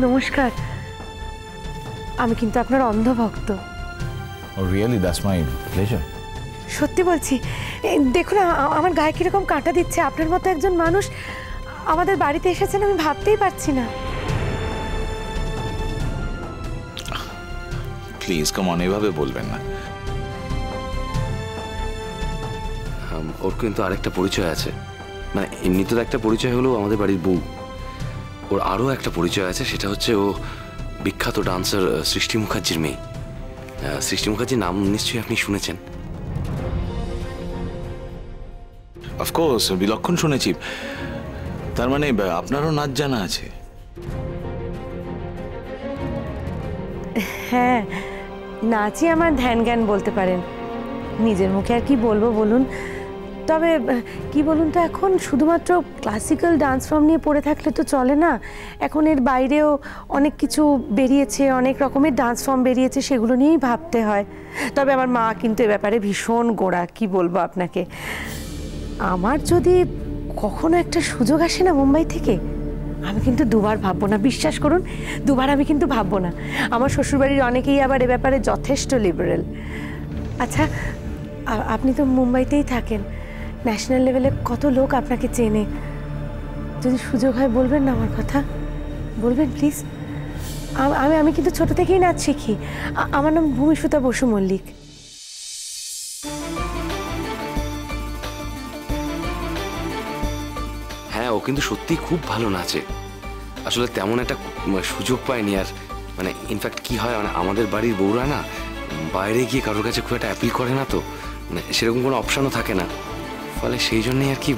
নমস্কার, আমি কিন্তু আপনার অন্ধভক্ত। Oh really? That's my pleasure. সত্যি বলছি, দেখুন আমার গায়ে কিরকম কাঁটা দিচ্ছে। আপনার মতো একজন মানুষ আমাদের বাড়িতে এসেছেন, আমি ভাবতেই পারছি না। প্লিজ কাম অন, এভাবে বলবেন না। ওর কিন্তু আরেকটা পরিচয় আছে, মানে এমনি তো একটা পরিচয় হলো আমাদের বাড়ির বউ, ওর আরও একটা পরিচয় আছে, সেটা হচ্ছে ও বিখ্যাত ডান্সার সৃষ্টি মুখার্জির মেয়ে। সৃষ্টি মুখার্জির নাম নিশ্চয়ই আপনি শুনেছেন। অফকোর্স, বিলক্ষণ শুনেছি। তার মানে আপনারও নাচ জানা আছে? হ্যাঁ, নাচই আমার ধ্যান জ্ঞান বলতে পারেন। নিজের মুখে আর কি বলবো বলুন। তবে কি বলুন তো, এখন শুধুমাত্র ক্লাসিক্যাল ডান্স ফর্ম নিয়ে পড়ে থাকলে তো চলে না। এখন এর বাইরেও অনেক কিছু বেরিয়েছে, অনেক রকমের ডান্স ফর্ম বেরিয়েছে, সেগুলো নিয়েই ভাবতে হয়। তবে আমার মা কিন্তু এ ব্যাপারে ভীষণ গোড়া, কি বলবো আপনাকে। আমার যদি কখনো একটা সুযোগ আসে না মুম্বাই থেকে, আমি কিন্তু দুবার ভাববো না, বিশ্বাস করুন, দুবার আমি কিন্তু ভাববো না। আমার শ্বশুরবাড়ির অনেকেই আবার এ ব্যাপারে যথেষ্ট লিবারেল। আচ্ছা, আপনি তো মুম্বাইতেই থাকেন, ন্যাশনাল লেভেলে কত লোক আপনাকে চেনে। যদি সুযোগ হয় বলবেন না আমার কথা, বলবেন প্লিজ। আমি কিন্তু ছোট থেকেই নাচ শিখি। আমার নাম ভূমিসুতা বসু মল্লিক। হ্যাঁ, ও কিন্তু সত্যি খুব ভালো নাচে। আসলে তেমন একটা সুযোগ পায়নি। আর মানে ইনফ্যাক্ট কি হয়, মানে আমাদের বাড়ির বউরা না বাইরে গিয়ে কারোর কাছে খুব একটা অ্যাপিল করে না, তো মানে সেরকম কোনো অপশানও থাকে না, ফলে সেই জন্যই আর কি।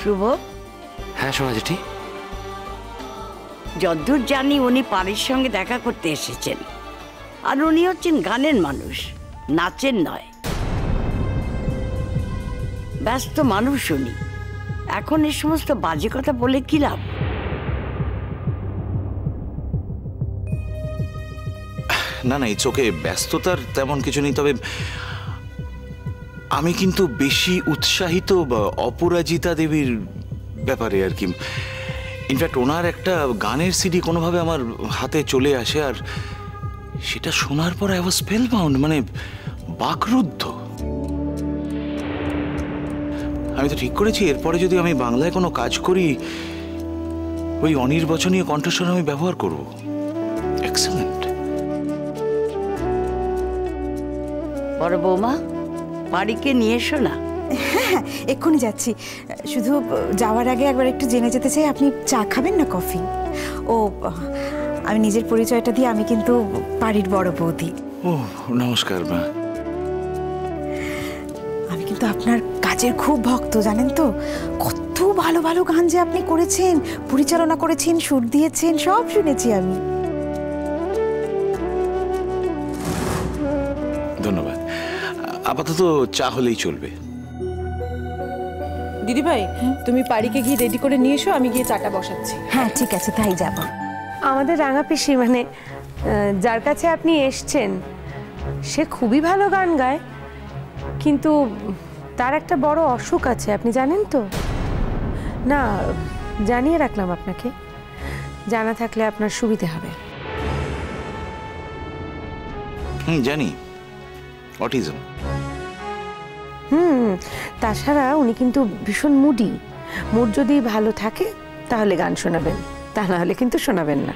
শুভ। হ্যাঁ সোনা জেঠি। যদ্দূর জানি উনি পারির সঙ্গে দেখা করতে এসেছেন, আর উনি হচ্ছেন গানের মানুষ, নাচের নয়। ব্যস্ত মানুষ উনি, এখন এই সমস্ত বাজে কথা বলে কি লাভ? না না, এই চোখে ব্যস্ততার তেমন কিছু নেই। তবে আমি কিন্তু বেশি উৎসাহিত অপরাজিতা দেবীর ব্যাপারে আর কি। ইনফ্যাক্ট ওনার একটা গানের সিডি কোনোভাবে আমার হাতে চলে আসে, আর সেটা শোনার পর আই ওয়াজ স্পেলবাউন্ড, মানে বাকরুদ্ধ। আমি তো ঠিক করেছি, এরপরে যদি আমি বাংলায় কোনো কাজ করি, ওই অনির্বাচনীয় কণ্ঠস্বর আমি ব্যবহার করব। এক্সেলেন্ট। বড় বৌমা, বাড়িকে নিয়ে এসো না। হ্যাঁ, এক্ষুনি যাচ্ছি। শুধু যাওয়ার আগে একবার একটু জেনে যেতে চাই, আপনি চা খাবেন না কফি? ও, আমি নিজের পরিচয়টা দিয়ে, আমি কিন্তু বাড়ির বড় বৌদি। ও নমস্কার মা। আমি কিন্তু আপনার কাজের খুব ভক্ত, জানেন তো। কত ভালো ভালো গান যে আপনি করেছেন, পরিচালনা করেছেন, সুর দিয়েছেন, সব শুনেছি আমি। ধন্যবাদ। আপাতত চা হলেই চলবে। দিদিভাই, তুমি পারিকে গিয়ে রেডি করে নিয়ে এসো, আমি গিয়ে চাটা বসাচ্ছি। হ্যাঁ ঠিক আছে, তাই যাব। আমাদের রাঙা পিসি, মানে যার কাছে আপনি এসছেন, সে খুবই ভালো গান গায়, কিন্তু তার একটা বড় অসুখ আছে, আপনি জানেন তো? না, জানিয়ে রাখলাম আপনাকে, জানা থাকলে আপনার সুবিধে হবে। জানি, অটিজম। তাছাড়া উনি কিন্তু ভীষণ মুডি। মুড যদি ভালো থাকে তাহলে গান শোনাবেন, তা না হলে কিন্তু শোনাবেন না।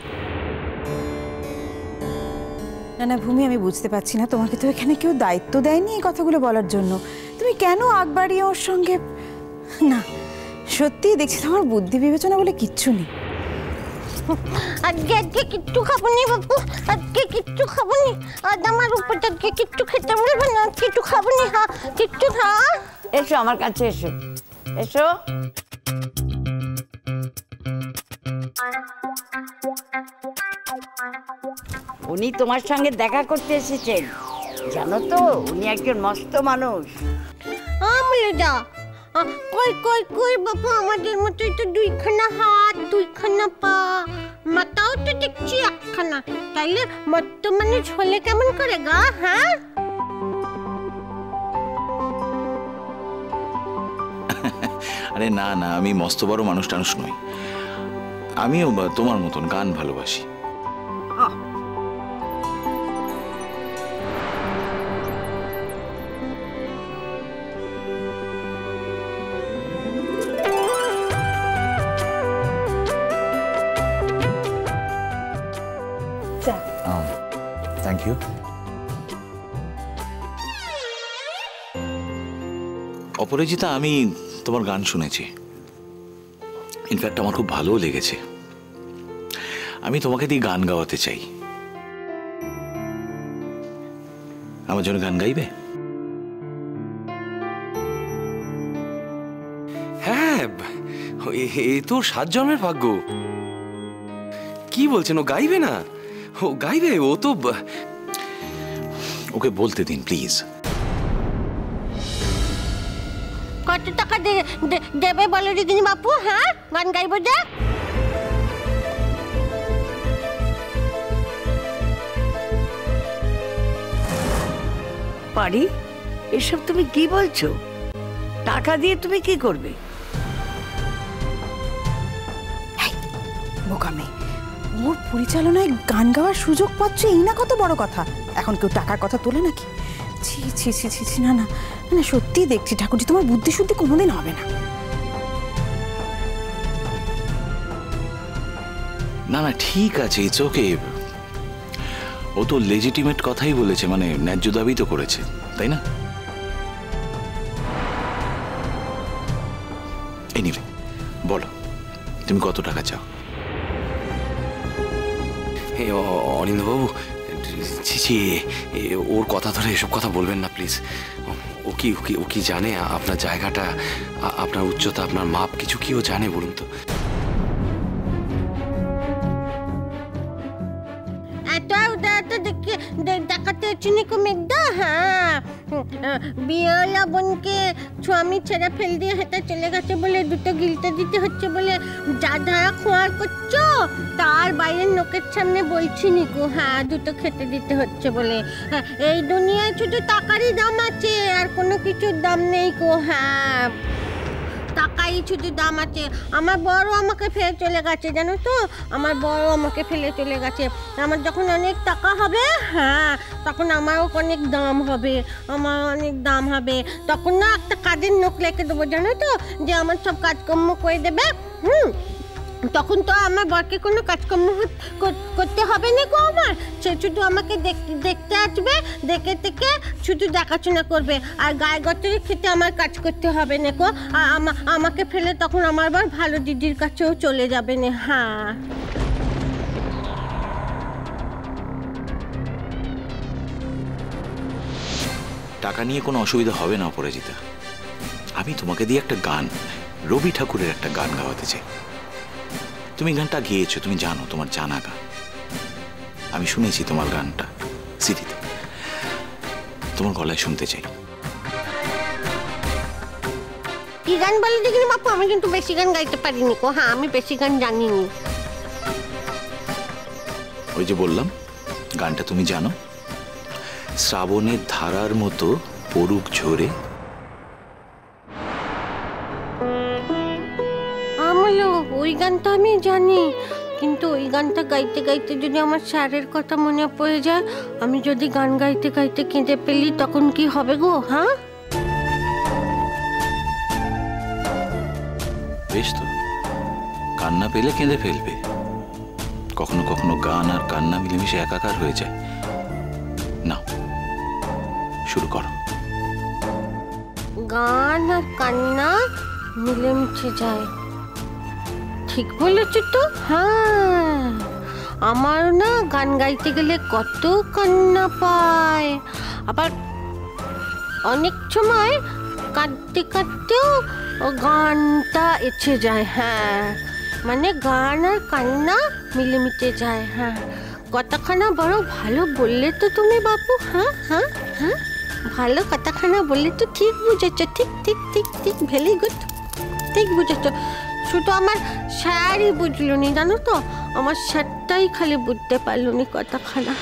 না না ভূমি, আমি বুঝতে পারছি না, তোমাকে তো এখানে কেউ দায়িত্ব দেয়নি এই কথাগুলো বলার জন্য। তুমি কেন আগ বাড়িয়ে ওর সঙ্গে? না সত্যি দেখছি তোমার বুদ্ধি বিবেচনা বলে কিচ্ছু নেই। আজকে কিচ্ছু খাবো নি বাবু, আজকে কিচ্ছু খাবো নি। আজ আমার উপর আজকে কিচ্ছু খেতে বলবে না, কিচ্ছু খাবো নি। হ্যাঁ কিচ্ছু খা। এসো আমার কাছে, এসো এসো। উনি তোমার সঙ্গে দেখা করতে এসেছেন, জানো তো উনি একজন মস্ত মানুষ। আমলেদা, কই কই কই বাবু, আমাদের মতোই তো দুইখানা হাত, দুইখানা পা, মাথাও তো দেখছি একখানা, তাইলে মস্ত মানুষ হলে কেমন করে গা? হ্যাঁ আরে না না, আমি মস্ত বড় মানুষ টানুষ নই। আমিও তোমার মতন গান ভালোবাসি। Thank you. অপরাজিতা, আমি তোমার গান শুনেছি, ইনফ্যাক্ট আমার খুব ভালোও লেগেছে। আমি তোমাকে দিয়ে গান গাওয়াতে চাই। আমার জন্য গান গাইবে? হ্যাঁ, এ তো 7 জন্মের ভাগ্য। কি বলছেন, ও গাইবে না? ও গাইবে, ও তো। ওকে বলতে দিন প্লিজ। কত টাকা দেবে বলো দিদিনি বাপু? হ্যাঁ, গান গাইবো যে। পারি, এসব তুমি কি বলছো? টাকা দিয়ে তুমি কি করবে? বোকামে, ওর পরিচালনায় গান গাওয়ার সুযোগ পাচ্ছে, এই না কত বড় কথা। এখন কেউ টাকার কথা তোলে নাকি? ছি ছি ছি ছি ছি, না না না, সত্যিই দেখছি ঠাকুরজি তোমার বুদ্ধি শুদ্ধি কোনোদিন হবে না। না না, ঠিক আছে, ইটস ওকে। ও তো লেজিটিমেট কথাই বলেছে, মানে ন্যায্য দাবি তো করেছে, তাই না? এনিওয়ে, বলো তুমি কত টাকা চাও? অনিন্দ্যবাবু, ছি, ওর কথা ধরে এসব কথা বলবেন না প্লিজ। ও কি জানে আপনার জায়গাটা, আপনার উচ্চতা, আপনার মাপ কিছু কি ও জানে বলুন তো? দেখাতে চিনি কো মেঘদা। হ্যাঁ, বিয়েওয়ালা বোনকে স্বামী ছেড়ে ফেল দিয়ে হেঁটে চলে গেছে বলে দুটো গিলতে দিতে হচ্ছে বলে যা ধারা খোয়ার করছো, তার বাইরের লোকের সামনে বলছি নিকো। হ্যাঁ, দুটো খেতে দিতে হচ্ছে বলে। হ্যাঁ, এই দুনিয়ায় শুধু টাকারই দাম আছে, আর কোনো কিছুর দাম নেই কো। হ্যাঁ, টাকাই শুধু দাম আছে। আমার বড় আমাকে ফেলে চলে গেছে, জানো তো? আমার বড় আমাকে ফেলে চলে গেছে। আমার যখন অনেক টাকা হবে, হ্যাঁ, তখন আমারও অনেক দাম হবে, আমার অনেক দাম হবে। তখন না একটা কাজের লোক রেখে দেবো, জানো তো, যে আমার সব কাজকর্ম করে দেবে। তখন তো আমার বরকে কোনো কাজকর্ম করতে হবে না গো আমার। সে শুধু আমাকে দেখতে আসবে, দেখে থেকে শুধু দেখাশোনা করবে, আর গায়ে গতরে খেতে আমার কাজ করতে হবে না গো। আর আমাকে ফেলে তখন আমার বর ভালো দিদির কাছেও চলে যাবে না। হ্যাঁ, টাকা নিয়ে কোনো অসুবিধা হবে না অপরাজিতা। আমি তোমাকে দিয়ে একটা গান, রবি ঠাকুরের একটা গান গাওয়াতে চাই। তুমি গানটা গেয়েছো, তুমি জানো, তোমার জানা গান। আমি শুনেছি তোমার গানটা সিটিতে, তোমার গলায় শুনতে চাই। কি গান বলে দেখিনি বাপু? আমি কিন্তু বেশি গান গাইতে পারিনি কো। হ্যাঁ, আমি বেশি গান জানিনি। ওই যে বললাম, গানটা তুমি জানো, শ্রাবণের ধারার মতো পড়ুক ঝরে। ওই গানটা আমি জানি, কিন্তু ওই গানটা গাইতে গাইতে যদি আমার স্যারের কথা মনে পড়ে যায়, আমি যদি গান গাইতে গাইতে কেঁদে ফেলি, তখন কি হবে গো? হ্যাঁ, বেশ তো, কান্না পেলে কেঁদে ফেলবে। কখনো কখনো গান আর কান্না মিলেমিশে একাকার হয়ে যায়। না, শুরু করো। গান আর কান্না মিলেমিশে যায়, ঠিক বলেছো তো। হ্যাঁ, আমার না গান গাইতে গেলে কত কান্না পায়, আবার অনেক সময় কাঁদতে কাঁদতেও গানটা এসে যায়। হ্যাঁ, মানে গান আর কান্না মিলেমিশে যায়। হ্যাঁ, কথাখানা বড় ভালো বললে তো তুমি বাপু। হ্যাঁ হ্যাঁ হ্যাঁ, ভালো কথাখানা বললে তো, ঠিক বুঝেছো, ঠিক ঠিক ঠিক ঠিক, ভেরি গুড, ঠিক বুঝেছো। শুধু আমার স্যারই বুঝলো নি, জানো তো, আমার স্যারটাই খালি বুঝতে পারলো নি কথাখানা।